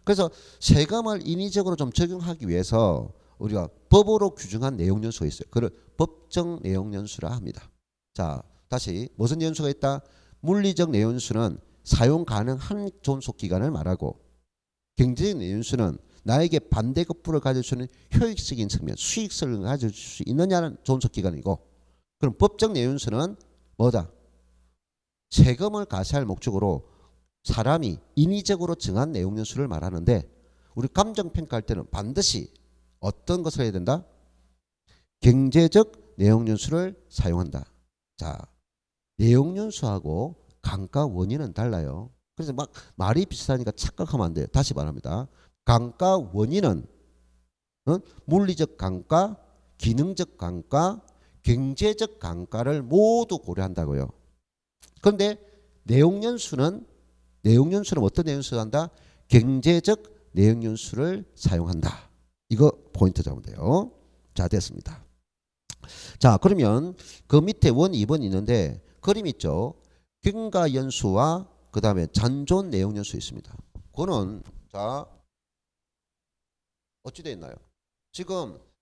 그래서 세금을 인위적으로 좀 적용하기 위해서 우리가 법으로 규정한 내용연수가 있어요. 그걸 법정 내용연수라 합니다. 자, 다시 무슨 연수가 있다? 물리적 내용연수는 사용 가능한 존속 기간을 말하고 경제적 내용연수는 나에게 반대급부를 가질 수 있는 효익적인 측면, 수익성을 가질 수 있느냐는 존속 기간이고 그럼 법정 내용연수는 뭐다? 세금을 과세할 목적으로 사람이 인위적으로 정한 내용연수를 말하는데 우리 감정평가할 때는 반드시 어떤 것을 해야 된다? 경제적 내용연수를 사용한다. 자, 내용연수하고 강가 원인은 달라요. 그래서 막 말이 비슷하니까 착각하면 안 돼요. 다시 말합니다. 강가 원인은 물리적 강가, 기능적 강가, 경제적 강가를 모두 고려한다고요. 그런데 내용연수는 어떤 내용연수를 한다? 경제적 내용연수를 사용한다. 이거 포인트 잡으면 돼요. 자, 됐습니다. 자, 그러면 그 밑에 1, 2번 있는데 그림 있죠. 경과연수와 그 다음에 잔존 내용연수 있습니다. 그거는 자 어찌 되어 있나요?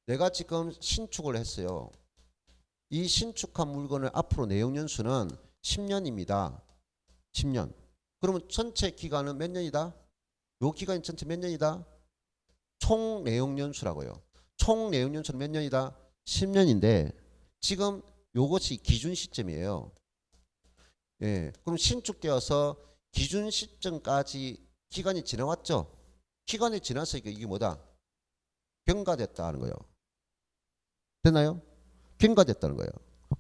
내가 지금 신축을 했어요. 이 신축한 물건을 앞으로 내용연수는 10년입니다. 10년. 그러면 전체 기간은 몇 년이다? 요 기간이 전체 몇 년이다? 총 내용연수라고요. 총 내용 연수는 몇 년이다? 10년인데 지금 요것이 기준 시점이에요. 예. 그럼 신축되어서 기준 시점까지 기간이 지나왔죠. 기간이 지났으니까 이게 뭐다? 경과됐다 하는 거예요. 됐나요? 경과됐다는 거예요.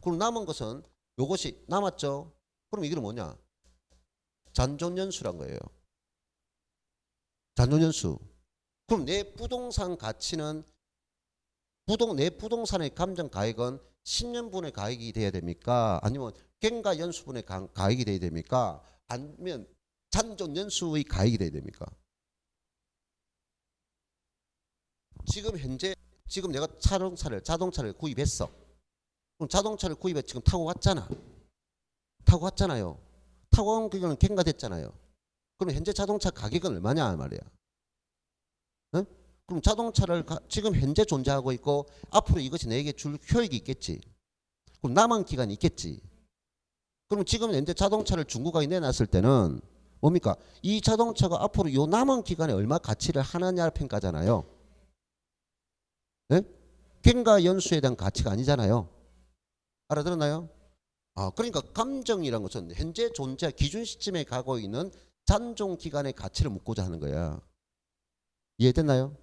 그럼 남은 것은 요것이 남았죠. 그럼 이게 뭐냐? 잔존연수란 거예요. 잔존연수. 그럼 내 부동산 가치는 내 부동산의 감정 가액은 10년분의 가액이 돼야 됩니까? 아니면 경과 연수분의 가액이 돼야 됩니까? 아니면 잔존연수의 가액이 돼야 됩니까? 지금 현재 지금 내가 자동차를 구입했어. 그럼 자동차를 구입해 지금 타고 왔잖아. 타고 왔잖아요. 타고 온 기간은 경과됐잖아요. 그럼 현재 자동차 가격은 얼마냐 말이야. 응? 그럼 자동차를 지금 현재 존재하고 있고 앞으로 이것이 내게 줄 효익이 있겠지. 그럼 남은 기간이 있겠지. 그럼 지금 현재 자동차를 중고가에 내놨을 때는 뭡니까? 이 자동차가 앞으로 요 남은 기간에 얼마 가치를 하느냐 평가잖아요. 네? 경과 연수에 대한 가치가 아니잖아요. 알아들었나요? 그러니까 감정이란 것은 현재 존재 기준 시점에 가고 있는 잔존 기간의 가치를 묻고자 하는 거야. 이해됐나요?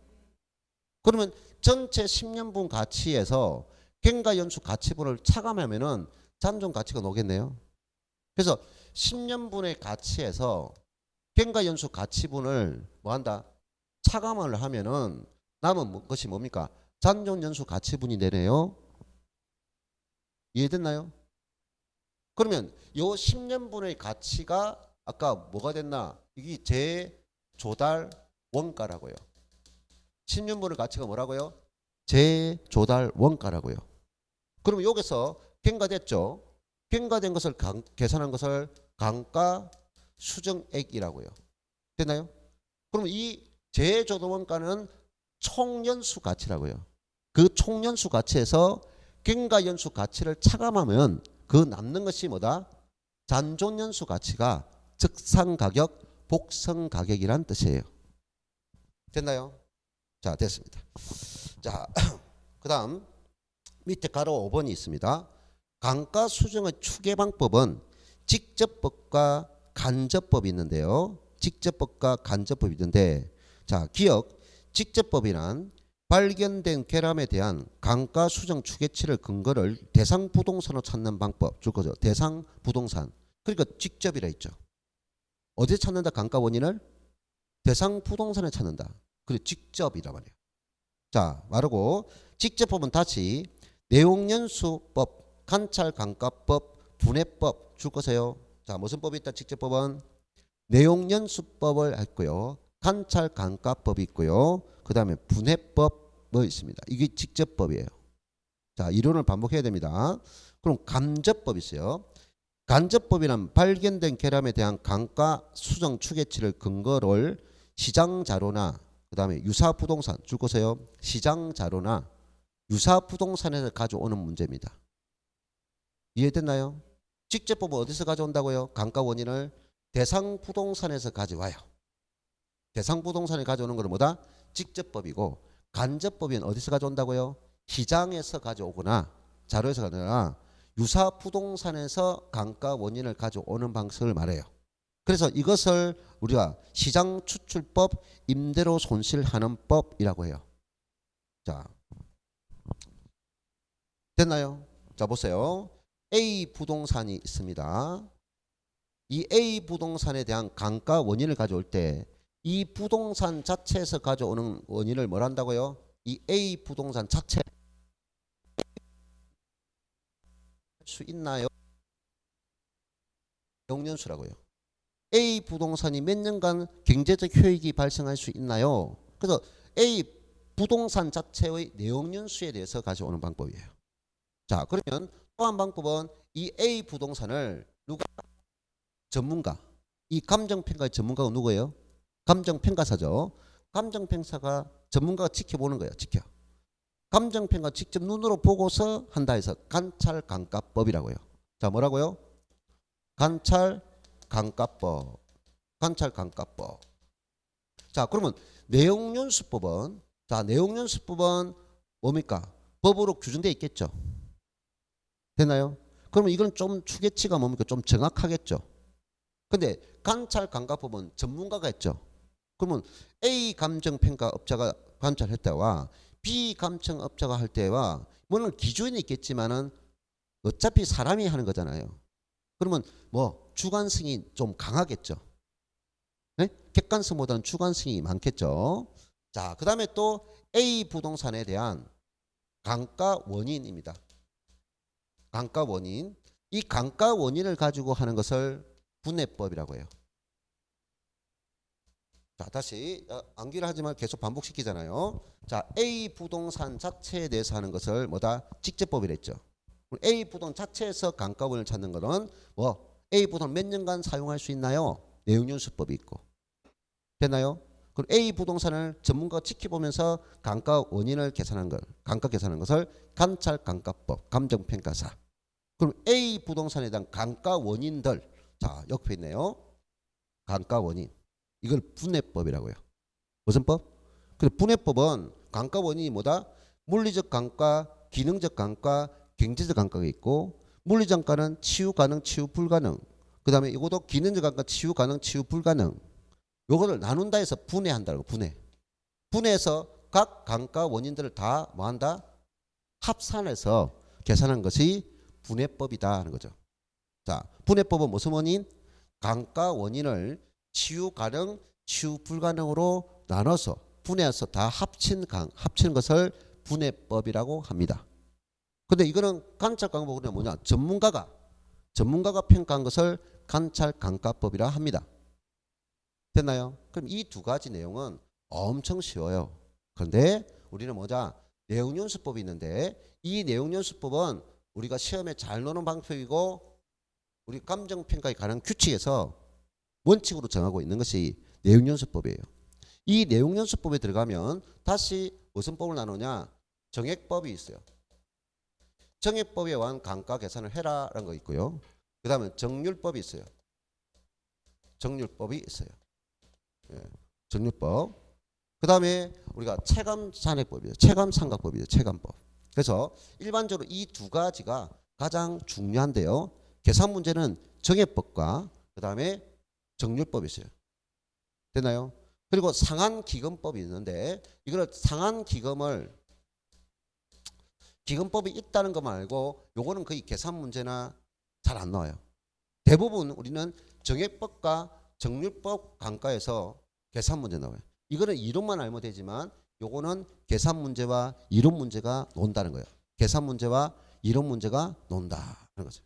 그러면 전체 10년분 가치에서 경과 연수 가치분을 차감하면은 잔존 가치가 나오겠네요. 그래서 10년분의 가치에서 경과 연수 가치분을 뭐한다? 차감을 하면은 남은 것이 뭡니까? 잔존 연수 가치분이 되네요. 이해됐나요? 그러면 요 10년분의 가치가 아까 뭐가 됐나? 이게 재조달 원가라고요. 10년분의 가치가 뭐라고요? 재조달 원가라고요. 그러면 여기서 경과됐죠? 경과된 것을 계산한 것을 감가 수정액이라고요. 됐나요? 그럼 이 재조달 원가는 총연수 가치라고요. 그 총연수 가치에서 경과 연수 가치를 차감하면 그 남는 것이 뭐다? 잔존연수 가치가 적상가격, 복성가격이란 뜻이에요. 됐나요? 자, 됐습니다. 자, 그 다음 밑에 가로 5번이 있습니다. 감가 수정의 추계 방법은 직접법과 간접법이 있는데요. 직접법과 간접법이 있는데, 자, 기억, 직접법이란 발견된 결함에 대한 감가 수정 추계치를 근거를 대상 부동산으로 찾는 방법 줄 거죠. 대상 부동산. 그러니까 직접이라 했죠. 어디에 찾는다? 감가 원인을 대상 부동산에 찾는다. 그리고 직접이라 말이에요. 자, 말하고 직접법은 다시 내용연수법, 관찰감가법, 분해법 줄 거세요. 자, 무슨 법이 있다? 직접법은 내용연수법을 했고요. 관찰감가법이 있고요. 그 다음에 분해법 뭐 있습니다. 이게 직접법이에요. 자, 이론을 반복해야 됩니다. 그럼 간접법이 있어요. 간접법이란 발견된 결함에 대한 감가 수정 추계치를 근거를 시장자료나 그 다음에 유사부동산 줄 거세요. 시장자료나 유사부동산에서 가져오는 문제입니다. 이해됐나요? 직접법은 어디서 가져온다고요? 감가 원인을 대상 부동산에서 가져와요. 대상 부동산에 가져오는 것은 뭐다? 직접법이고, 간접법은 어디서 가져온다고요? 시장에서 가져오거나 자료에서 가져오거나 유사 부동산에서 감가 원인을 가져오는 방식을 말해요. 그래서 이것을 우리가 시장 추출법, 임대료 손실하는 법이라고 해요. 자, 됐나요? 자, 보세요. A 부동산이 있습니다. 이 A 부동산에 대한 감가 원인을 가져올 때 이 부동산 자체에서 가져오는 원인을 뭘 한다고요? 이 A 부동산 자체 수 있나요? 용년수라고요. A 부동산이 몇 년간 경제적 효익이 발생할 수 있나요? 그래서 A 부동산 자체의 내용연수에 대해서 가져오는 방법이에요. 자, 그러면 또 한 방법은 이 A 부동산을 누가 전문가, 이 감정평가의 전문가가 누구예요? 감정평가사죠. 감정평가사가 전문가가 지켜보는 거예요. 지켜. 감정평가 직접 눈으로 보고서 한다 해서 관찰감가법이라고요. 자, 뭐라고요? 관찰감가법. 관찰감가법. 자, 그러면 내용연수법은, 자, 내용연수법은 뭡니까? 법으로 규정되어 있겠죠. 되나요? 그러면 이건 좀 추계치가 뭡니까? 좀 정확하겠죠. 근데 관찰감가법은 전문가가 했죠. 그러면 A 감정평가업자가 관찰할 때와 B 감정업자가 할 때와 물론 기준이 있겠지만은 어차피 사람이 하는 거잖아요. 그러면 뭐 주관성이 좀 강하겠죠. 네? 객관성보다는 주관성이 많겠죠. 자, 그 다음에 또 A 부동산에 대한 강가 원인입니다. 강가 원인. 이 강가 원인을 가지고 하는 것을 분해법이라고 해요. 자, 다시 암기를 하지만 계속 반복시키잖아요. 자, A 부동산 자체에 대해서 하는 것을 뭐다? 직제법이랬죠. A 부동산 자체에서 강가 원인을 찾는 것은 뭐 A 부동산 몇 년간 사용할 수 있나요? 내용연수법이 있고. 되나요? 그리고 A 부동산을 전문가가 지켜보면서 강가 원인을 계산한 걸, 강가 계산한 것을 관찰 강가법, 감정평가사. 그럼 A 부동산에 대한 강가 원인들, 자 옆에 있네요. 강가 원인. 이걸 분해법이라고 해요. 무슨 법? 근데 분해법은 강가 원인이 뭐다? 물리적 강가, 기능적 강가, 경제적 강가가 있고 물리적 강가는 치유 가능, 치유 불가능. 그 다음에 이것도 기능적 강가, 치유 가능, 치유 불가능. 요거를 나눈다 해서 분해한다고. 분해. 분해해서 각 강가 원인들을 다 뭐한다? 합산해서 계산한 것이 분해법이다 하는 거죠. 자, 분해법은 무슨 원인? 강가 원인을 치유 가능, 치유 불가능으로 나눠서 분해해서 다 합친 것을 분해법이라고 합니다. 근데 이거는 관찰 강가법은 뭐냐? 전문가가 평가한 것을 관찰 강가법이라 합니다. 됐나요? 그럼 이 두 가지 내용은 엄청 쉬워요. 그런데 우리는 뭐자? 내용연수법이 있는데 이 내용연수법은 우리가 시험에 잘 노는 방법이고 우리 감정평가에 관한 규칙에서 원칙으로 정하고 있는 것이 내용연수법이에요. 이 내용연수법에 들어가면 다시 무슨 법을 나누냐? 정액법이 있어요. 정액법에 의한 강가 계산을 해라라는 거 있고요. 그 다음에 정률법이 있어요. 정률법이 있어요. 예, 정률법. 그 다음에 우리가 체감산액법이에요. 체감삼각법이에요. 체감법. 그래서 일반적으로 이 두 가지가 가장 중요한데요. 계산 문제는 정액법과 그 다음에 정률법이 있어요. 되나요? 그리고 상한기금법이 있는데 이걸 상한기금법이 있다는 것만 알고 요거는 거의 계산 문제나 잘 안 나와요. 대부분 우리는 정액법과 정률법 강가에서 계산 문제 나와요. 이거는 이론만 알면 되지만 요거는 계산 문제와 이론 문제가 논다는 거예요. 계산 문제와 이론 문제가 논다 하는 거죠.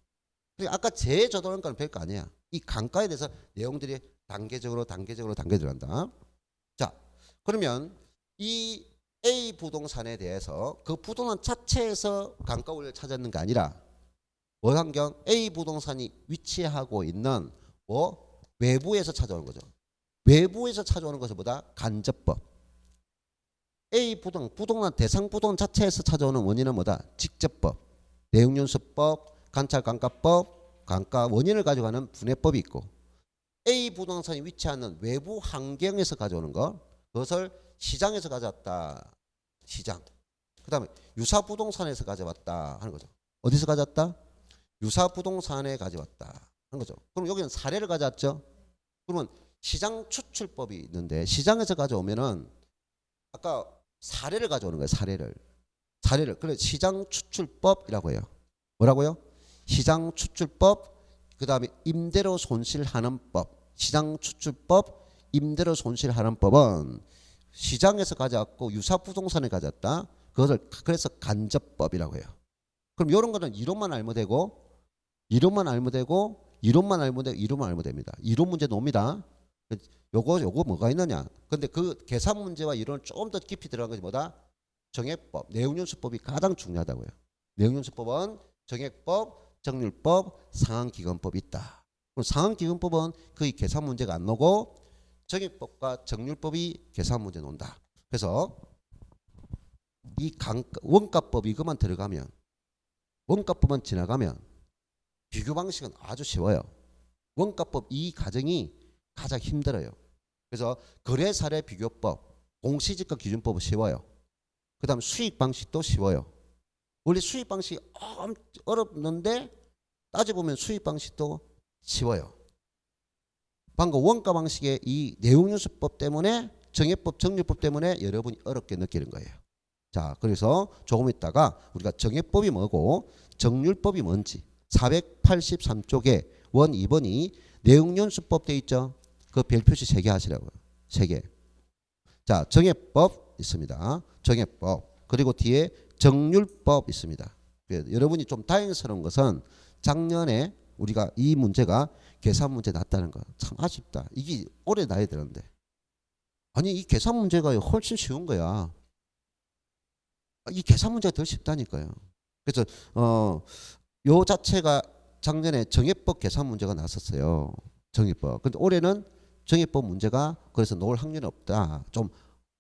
그리고 아까 재조도는 건 별거 아니야. 이 강가에 대해서 내용들이 단계적으로 한다. 자, 그러면 이 A 부동산에 대해서 그 부동산 자체에서 강가 원리를 찾았는 게 아니라 뭐 환경 A 부동산이 위치하고 있는 뭐 외부에서 찾아오는 거죠. 외부에서 찾아오는 것을 보다 간접법. A 부동산 대상 부동산 자체에서 찾아오는 원인은 뭐다? 직접법, 내용연수법, 관찰감가법, 강가 원인을 가져가는 분해법이 있고 A 부동산이 위치하는 외부 환경에서 가져오는 것 그것을 시장에서 가져왔다. 시장. 그 다음에 유사 부동산에서 가져왔다 하는 거죠. 어디서 가져왔다? 유사 부동산에 가져왔다 하는 거죠. 그럼 여기는 사례를 가져왔죠. 그러면 시장 추출법이 있는데 시장에서 가져오면은 아까 사례를 가져오는 거예요. 사례를. 그래 시장 추출법이라고 해요. 뭐라고요? 시장 추출법. 그 다음에 임대료 손실하는 법. 시장 추출법, 임대료 손실하는 법은 시장에서 가져왔고 유사 부동산에 가져왔다. 그것을 그래서 간접법이라고 해요. 그럼 이런 거는 이론만 알면 되고 이론만 알면 됩니다. 이론 문제 놉니다. 요거 뭐가 있느냐? 근데 그 계산 문제와 이론을 좀 더 깊이 들어간 것이 뭐다? 정액법, 내용연수법이 가장 중요하다고요. 내용연수법은 정액법, 정률법, 상한기금법이 있다. 그럼 상한기금법은 거의 계산 문제가 안 나오고 정액법과 정률법이 계산 문제 논다. 그래서 이 원가법 이것만 들어가면 원가법만 지나가면 비교 방식은 아주 쉬워요. 원가법 이 과정이 가장 힘들어요. 그래서 거래사례 비교법, 공시지가 기준법은 쉬워요. 그다음 수익 방식도 쉬워요. 원래 수익 방식이 어렵는데 따져보면 수익 방식도 쉬워요. 방금 원가 방식의 이 내용연수법 때문에 정해법, 정률법 때문에 여러분이 어렵게 느끼는 거예요. 자, 그래서 조금 있다가 우리가 정해법이 뭐고 정률법이 뭔지 483쪽에 원 2번이 내용연수법 돼 있죠. 그 별표시 3개 하시라고요. 3개. 자, 정해법 있습니다. 정해법. 그리고 뒤에 정률법 있습니다. 여러분이 좀 다행스러운 것은 작년에 우리가 이 문제가 계산 문제 났다는 거 참 아쉽다. 이게 올해 나야 되는데. 아니 이 계산 문제가 훨씬 쉬운 거야. 이 계산 문제가 더 쉽다니까요. 그래서 요 자체가 작년에 정해법 계산 문제가 났었어요. 정해법. 근데 올해는 정해법 문제가 그래서 나올 확률이 없다. 좀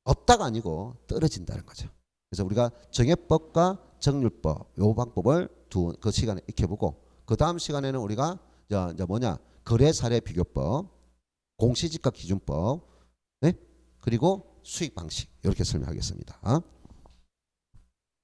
없다가 아니고 떨어진다는 거죠. 그래서 우리가 정해법과 정률법 요 방법을 그 시간에 익혀보고 그 다음 시간에는 우리가 이제 뭐냐 거래 사례 비교법, 공시지가 기준법, 네? 그리고 수익 방식 이렇게 설명하겠습니다.